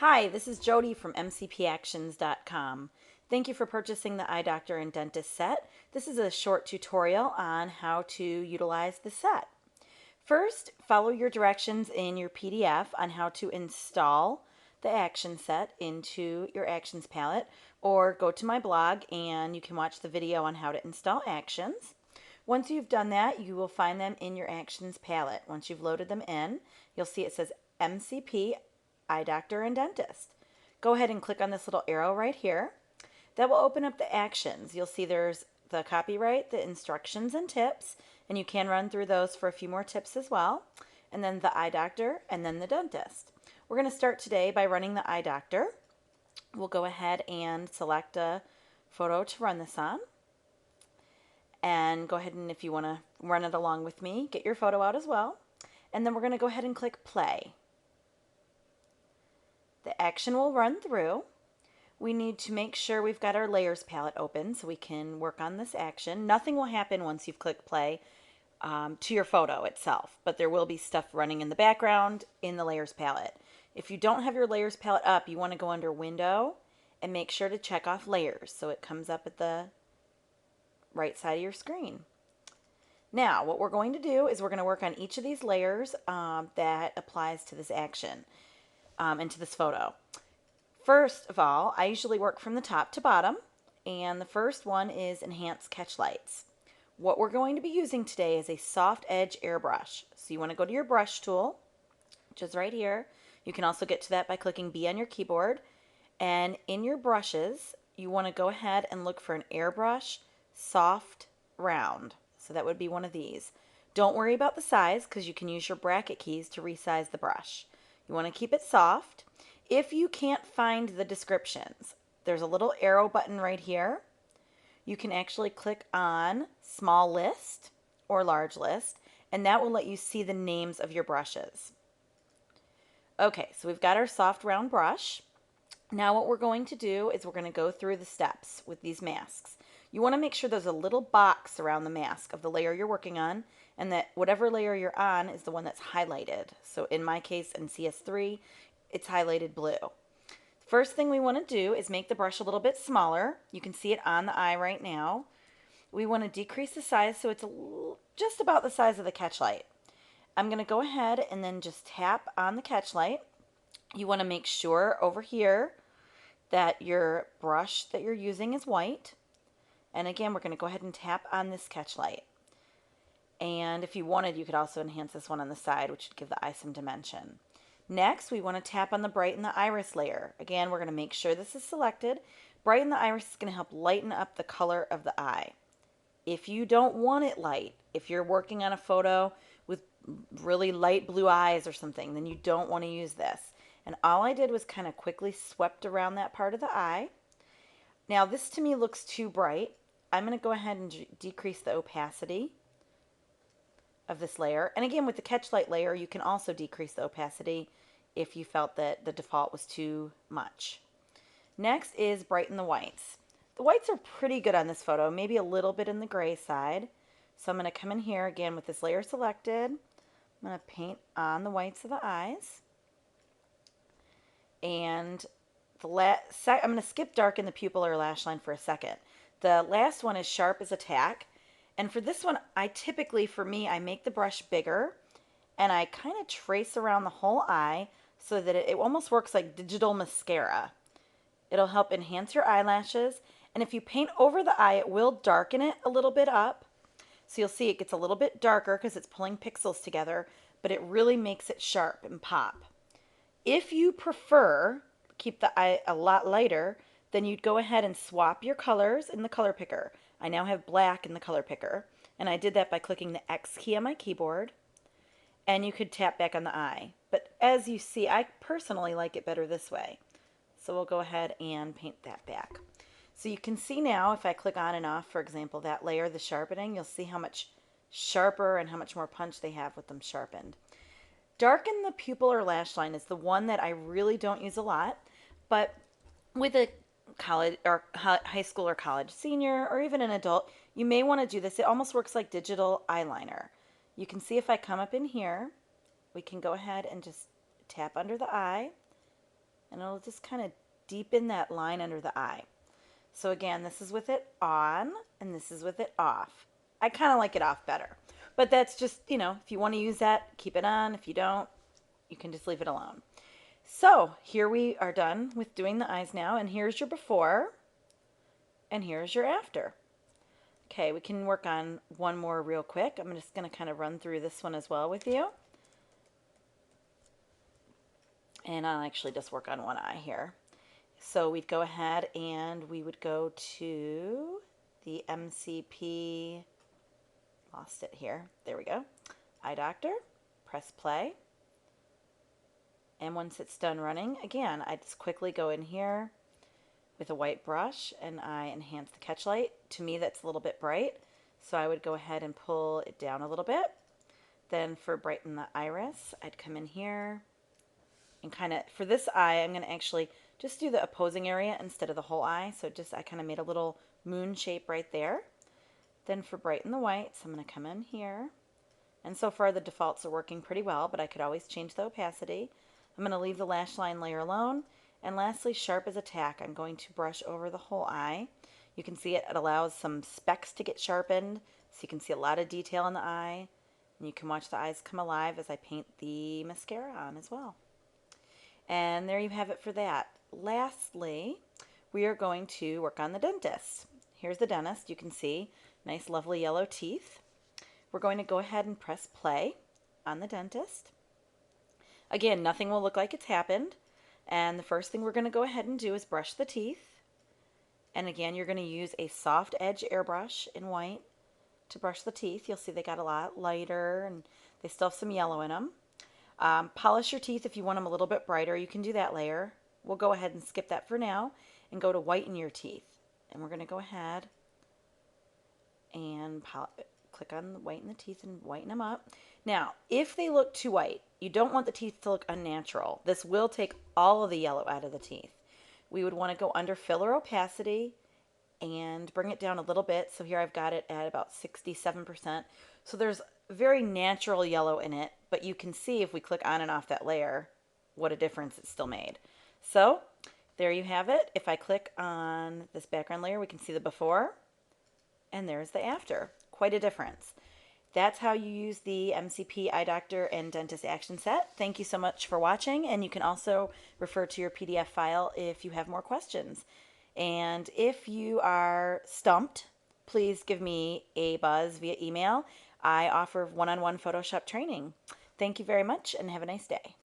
Hi, this is Jody from MCPactions.com. Thank you for purchasing the Eye Doctor and Dentist set. This is a short tutorial on how to utilize the set. First, follow your directions in your PDF on how to install the action set into your actions palette, or go to my blog and you can watch the video on how to install actions. Once you've done that, you will find them in your actions palette. Once you've loaded them in, you'll see it says MCP, Eye Doctor and Dentist. Go ahead and click on this little arrow right here. That will open up the actions. You'll see there's the copyright, the instructions and tips, and you can run through those for a few more tips as well. And then the Eye Doctor and then the Dentist. We're going to start today by running the Eye Doctor. We'll go ahead and select a photo to run this on. And go ahead and, if you want to run it along with me, get your photo out as well. And then we're going to go ahead and click play. The action will run through. We need to make sure we've got our layers palette open so we can work on this action. Nothing will happen once you've clicked play to your photo itself, but there will be stuff running in the background in the layers palette. If you don't have your layers palette up, you want to go under Window and make sure to check off Layers so it comes up at the right side of your screen. Now, what we're going to do is we're going to work on each of these layers that applies to this action and to this photo. First of all, I usually work from the top to bottom, and the first one is Enhance Catch Lights. What we're going to be using today is a soft edge airbrush. So you want to go to your brush tool, which is right here. You can also get to that by clicking B on your keyboard. And in your brushes, you want to go ahead and look for an airbrush soft round. So that would be one of these. Don't worry about the size because you can use your bracket keys to resize the brush. You want to keep it soft. If you can't find the descriptions, there's a little arrow button right here. You can actually click on small list or large list, and that will let you see the names of your brushes. Okay, so we've got our soft round brush. Now what we're going to do is we're going to go through the steps with these masks. You want to make sure there's a little box around the mask of the layer you're working on, and that whatever layer you're on is the one that's highlighted. So in my case, in CS3, it's highlighted blue. First thing we want to do is make the brush a little bit smaller. You can see it on the eye right now. We want to decrease the size so it's just about the size of the catch light. I'm going to go ahead and then just tap on the catch light. You want to make sure over here that your brush that you're using is white. And again, we're going to go ahead and tap on this catch light. And if you wanted, you could also enhance this one on the side, which would give the eye some dimension. Next, we want to tap on the brighten the iris layer. Again, we're going to make sure this is selected. Brighten the iris is going to help lighten up the color of the eye. If you don't want it light, if you're working on a photo with really light blue eyes or something, then you don't want to use this. And all I did was kind of quickly swept around that part of the eye. Now, this to me looks too bright. I'm going to go ahead and decrease the opacity of this layer. And again, with the catch light layer, you can also decrease the opacity if you felt that the default was too much. Next is brighten the whites. The whites are pretty good on this photo, maybe a little bit in the gray side. So I'm going to come in here again with this layer selected. I'm going to paint on the whites of the eyes. And I'm going to skip darken the pupil or lash line for a second. The last one is sharp as a tack. And for this one, I make the brush bigger and I kind of trace around the whole eye so that it almost works like digital mascara. It'll help enhance your eyelashes. And if you paint over the eye, it will darken it a little bit up. So you'll see it gets a little bit darker because it's pulling pixels together, but it really makes it sharp and pop. If you prefer keep the eye a lot lighter, then you'd go ahead and swap your colors in the color picker. I now have black in the color picker, and I did that by clicking the X key on my keyboard, and you could tap back on the eye. But as you see, I personally like it better this way. So we'll go ahead and paint that back. So you can see now, if I click on and off, for example, that layer, the sharpening, you'll see how much sharper and how much more punch they have with them sharpened. Darken the pupil or lash line is the one that I really don't use a lot, but with a college or high school or college senior or even an adult, you may want to do this. It almost works like digital eyeliner. You can see if I come up in here, we can go ahead and just tap under the eye and it'll just kind of deepen that line under the eye. So again, this is with it on, and this is with it off. I kind of like it off better. But that's just, if you want to use that, keep it on. If you don't, you can just leave it alone. So here we are done with doing the eyes now, and here's your before, and here's your after. Okay, we can work on one more real quick. I'm just going to kind of run through this one as well with you. And I'll actually just work on one eye here. So we'd go ahead and we would go to the MCP, lost it here, there we go, eye doctor, press play. And once it's done running, again, I just quickly go in here with a white brush and I enhance the catch light. To me, that's a little bit bright, so I would go ahead and pull it down a little bit. Then for brighten the iris, I'd come in here and kind of, for this eye, I'm going to actually just do the opposing area instead of the whole eye. So I kind of made a little moon shape right there. Then for brighten the whites, I'm going to come in here. And so far the defaults are working pretty well, but I could always change the opacity. I'm going to leave the lash line layer alone. And lastly, sharp as a tack, I'm going to brush over the whole eye. You can see it allows some specks to get sharpened, so you can see a lot of detail in the eye. And you can watch the eyes come alive as I paint the mascara on as well. And there you have it for that. Lastly, we are going to work on the dentist. Here's the dentist. You can see nice lovely yellow teeth. We're going to go ahead and press play on the dentist. Again, nothing will look like it's happened. And the first thing we're going to go ahead and do is brush the teeth. And again, you're going to use a soft edge airbrush in white to brush the teeth. You'll see they got a lot lighter and they still have some yellow in them. Polish your teeth if you want them a little bit brighter. You can do that later. We'll go ahead and skip that for now and go to whiten your teeth. And we're going to go ahead and click on whiten the teeth and whiten them up. Now, if they look too white, you don't want the teeth to look unnatural. This will take all of the yellow out of the teeth. We would want to go under filler opacity and bring it down a little bit. So here I've got it at about 67%. So there's very natural yellow in it, but you can see if we click on and off that layer, what a difference it's still made. So there you have it. If I click on this background layer, we can see the before, and there's the after. Quite a difference. That's how you use the MCP Eye Doctor and Dentist Action Set. Thank you so much for watching, and you can also refer to your PDF file if you have more questions. And if you are stumped, please give me a buzz via email. I offer one-on-one Photoshop training. Thank you very much, and have a nice day.